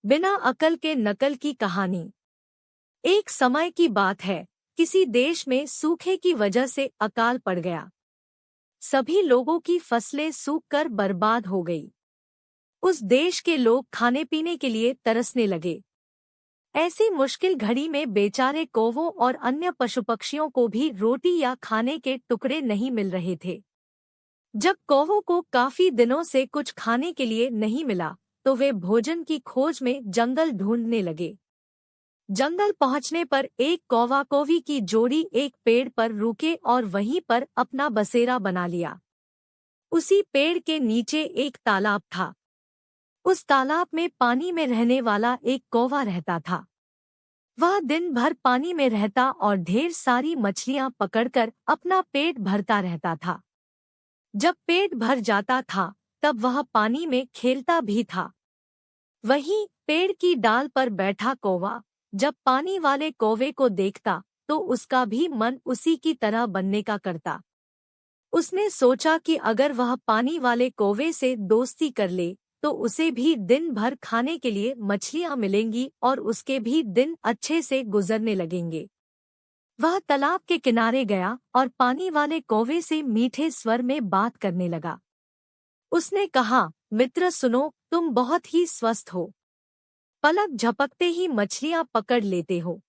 बिना अकल के नकल की कहानी। एक समय की बात है, किसी देश में सूखे की वजह से अकाल पड़ गया। सभी लोगों की फसलें सूखकर बर्बाद हो गई। उस देश के लोग खाने पीने के लिए तरसने लगे। ऐसी मुश्किल घड़ी में बेचारे कौवों और अन्य पशु पक्षियों को भी रोटी या खाने के टुकड़े नहीं मिल रहे थे। जब कौवों को काफी दिनों से कुछ खाने के लिए नहीं मिला, तो वे भोजन की खोज में जंगल ढूंढने लगे। जंगल पहुंचने पर एक कौवा कौवी की जोड़ी एक पेड़ पर रुके और वहीं पर अपना बसेरा बना लिया। उसी पेड़ के नीचे एक तालाब था। उस तालाब में पानी में रहने वाला एक कौवा रहता था। वह दिन भर पानी में रहता और ढेर सारी मछलियां पकड़कर अपना पेट भरता रहता था। जब पेट भर जाता था, तब वह पानी में खेलता भी था। वहीं पेड़ की डाल पर बैठा कौवा जब पानी वाले कौवे को देखता, तो उसका भी मन उसी की तरह बनने का करता। उसने सोचा कि अगर वह पानी वाले कौवे से दोस्ती कर ले, तो उसे भी दिन भर खाने के लिए मछलियां मिलेंगी और उसके भी दिन अच्छे से गुजरने लगेंगे। वह तालाब के किनारे गया और पानी वाले कौवे से मीठे स्वर में बात करने लगा। उसने कहा, मित्र सुनो, तुम बहुत ही स्वस्थ हो। पलक झपकते ही मछलियां पकड़ लेते हो।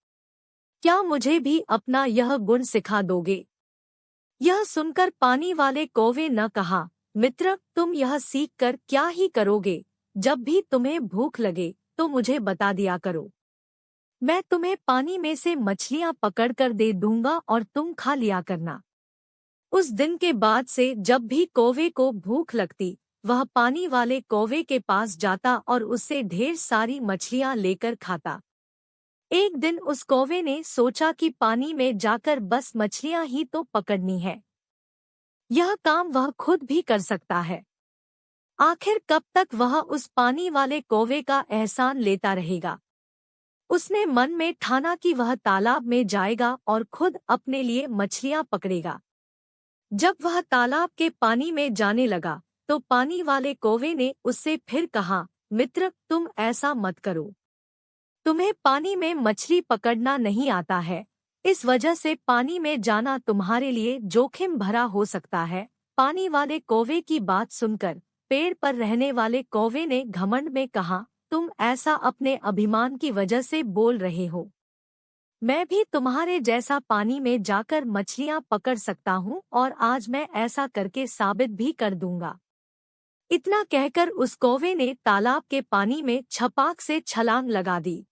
क्या मुझे भी अपना यह गुण सिखा दोगे? यह सुनकर पानी वाले कौवे न कहा, मित्र, तुम यह सीखकर क्या ही करोगे? जब भी तुम्हें भूख लगे तो मुझे बता दिया करो। मैं तुम्हें पानी में से मछलियां पकड़कर दे दूंगा और तुम खा लिया करना। उस दिन के बाद से जब भी कौवे को भूख लगती, वह पानी वाले कौवे के पास जाता और उससे ढेर सारी मछलियां लेकर खाता। एक दिन उस कौवे ने सोचा कि पानी में जाकर बस मछलियां ही तो पकड़नी है। यह काम वह खुद भी कर सकता है। आखिर कब तक वह उस पानी वाले कौवे का एहसान लेता रहेगा? उसने मन में ठाना कि वह तालाब में जाएगा और खुद अपने लिए मछलियां पकड़ेगा। जब वह तालाब के पानी में जाने लगा, तो पानी वाले कौवे ने उससे फिर कहा, मित्र, तुम ऐसा मत करो। तुम्हें पानी में मछली पकड़ना नहीं आता है, इस वजह से पानी में जाना तुम्हारे लिए जोखिम भरा हो सकता है। पानी वाले कौवे की बात सुनकर पेड़ पर रहने वाले कौवे ने घमंड में कहा, तुम ऐसा अपने अभिमान की वजह से बोल रहे हो। मैं भी तुम्हारे जैसा पानी में जाकर मछलियां पकड़ सकता हूँ और आज मैं ऐसा करके साबित भी कर दूंगा। इतना कहकर उस कौवे ने तालाब के पानी में छपाक से छलांग लगा दी।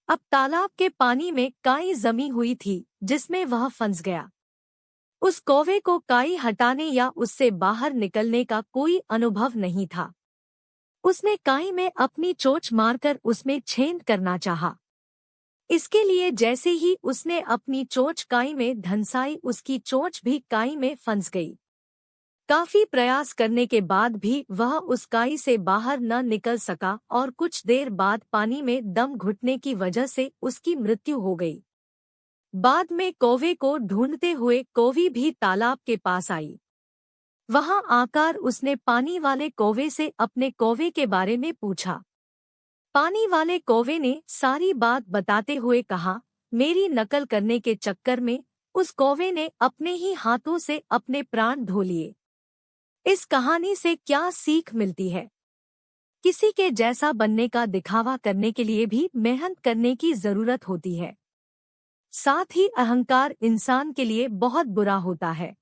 अब तालाब के पानी में काई जमी हुई थी, जिसमें वह फंस गया। उस कौवे को काई हटाने या उससे बाहर निकलने का कोई अनुभव नहीं था। उसने काई में अपनी चोंच मारकर उसमें छेद करना चाहा। इसके लिए जैसे ही उसने अपनी चोंच काई में धंसाई, उसकी चोंच भी काई में फंस गई। काफी प्रयास करने के बाद भी वह उस काई से बाहर न निकल सका और कुछ देर बाद पानी में दम घुटने की वजह से उसकी मृत्यु हो गई। बाद में कौवे को ढूंढते हुए कौवी भी तालाब के पास आई। वहां आकर उसने पानी वाले कौवे से अपने कौवे के बारे में पूछा। पानी वाले कौवे ने सारी बात बताते हुए कहा, मेरी नकल करने के चक्कर में उस कौवे ने अपने ही हाथों से अपने प्राण धो लिए। इस कहानी से क्या सीख मिलती है? किसी के जैसा बनने का दिखावा करने के लिए भी मेहनत करने की जरूरत होती है। साथ ही अहंकार इंसान के लिए बहुत बुरा होता है।